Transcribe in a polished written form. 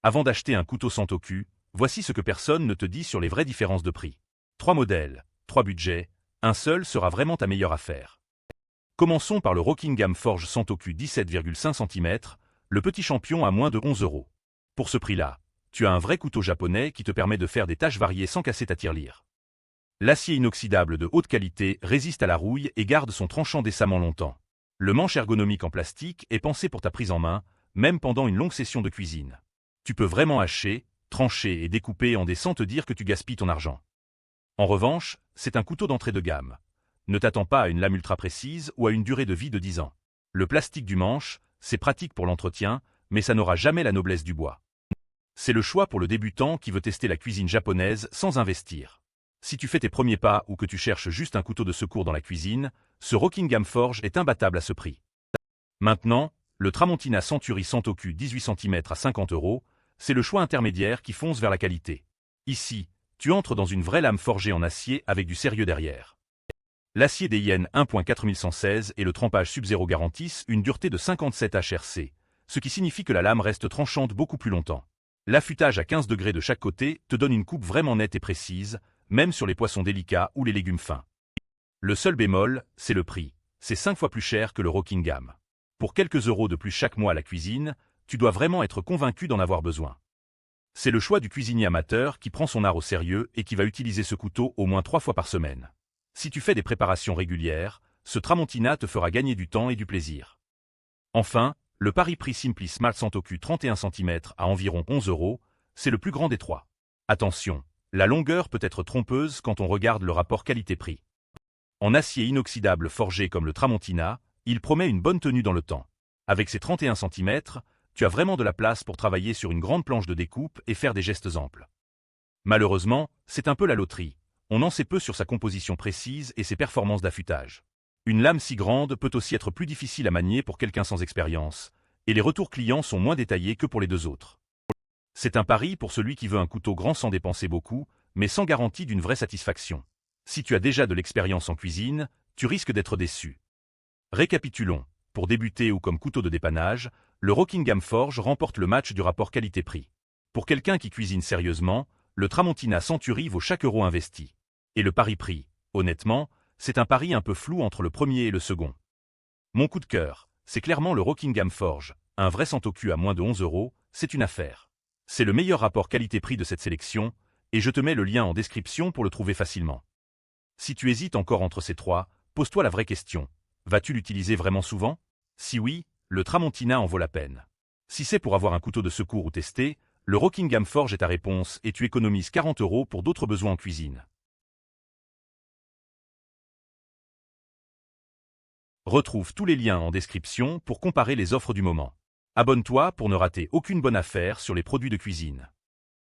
Avant d'acheter un couteau Santoku, voici ce que personne ne te dit sur les vraies différences de prix. 3 modèles, 3 budgets, un seul sera vraiment ta meilleure affaire. Commençons par le Rockingham Forge Santoku 17,5 cm, le petit champion à moins de 11 €. Pour ce prix-là, tu as un vrai couteau japonais qui te permet de faire des tâches variées sans casser ta tirelire. L'acier inoxydable de haute qualité résiste à la rouille et garde son tranchant décemment longtemps. Le manche ergonomique en plastique est pensé pour ta prise en main, même pendant une longue session de cuisine. Tu peux vraiment hacher, trancher et découper en des sans te dire que tu gaspilles ton argent. En revanche, c'est un couteau d'entrée de gamme. Ne t'attends pas à une lame ultra précise ou à une durée de vie de 10 ans. Le plastique du manche, c'est pratique pour l'entretien, mais ça n'aura jamais la noblesse du bois. C'est le choix pour le débutant qui veut tester la cuisine japonaise sans investir. Si tu fais tes premiers pas ou que tu cherches juste un couteau de secours dans la cuisine, ce Rockingham Forge est imbattable à ce prix. Maintenant, le Tramontina Century Santoku 18 cm à 50 €, c'est le choix intermédiaire qui fonce vers la qualité. Ici, tu entres dans une vraie lame forgée en acier avec du sérieux derrière. L'acier des Yen 1.4116 et le trempage Sub-Zero garantissent une dureté de 57 HRC, ce qui signifie que la lame reste tranchante beaucoup plus longtemps. L'affûtage à 15 degrés de chaque côté te donne une coupe vraiment nette et précise, même sur les poissons délicats ou les légumes fins. Le seul bémol, c'est le prix. C'est 5 fois plus cher que le Rockingham. Pour quelques euros de plus chaque mois à la cuisine, tu dois vraiment être convaincu d'en avoir besoin. C'est le choix du cuisinier amateur qui prend son art au sérieux et qui va utiliser ce couteau au moins 3 fois par semaine. Si tu fais des préparations régulières, ce Tramontina te fera gagner du temps et du plaisir. Enfin, le pari-prix Simply Smart Santoku 31 cm à environ 11 €, c'est le plus grand des trois. Attention, la longueur peut être trompeuse quand on regarde le rapport qualité-prix. En acier inoxydable forgé comme le Tramontina, il promet une bonne tenue dans le temps. Avec ses 31 cm, tu as vraiment de la place pour travailler sur une grande planche de découpe et faire des gestes amples. Malheureusement, c'est un peu la loterie. On en sait peu sur sa composition précise et ses performances d'affûtage. Une lame si grande peut aussi être plus difficile à manier pour quelqu'un sans expérience, et les retours clients sont moins détaillés que pour les deux autres. C'est un pari pour celui qui veut un couteau grand sans dépenser beaucoup, mais sans garantie d'une vraie satisfaction. Si tu as déjà de l'expérience en cuisine, tu risques d'être déçu. Récapitulons. Pour débuter ou comme couteau de dépannage, le Rockingham Forge remporte le match du rapport qualité-prix. Pour quelqu'un qui cuisine sérieusement, le Tramontina Century vaut chaque euro investi. Et le pari-prix, honnêtement, c'est un pari un peu flou entre le premier et le second. Mon coup de cœur, c'est clairement le Rockingham Forge, un vrai Santoku à moins de 11 €, c'est une affaire. C'est le meilleur rapport qualité-prix de cette sélection, et je te mets le lien en description pour le trouver facilement. Si tu hésites encore entre ces trois, pose-toi la vraie question. Vas-tu l'utiliser vraiment souvent? Si oui, le Tramontina en vaut la peine. Si c'est pour avoir un couteau de secours ou tester, le Rockingham Forge est ta réponse et tu économises 40 € pour d'autres besoins en cuisine. Retrouve tous les liens en description pour comparer les offres du moment. Abonne-toi pour ne rater aucune bonne affaire sur les produits de cuisine.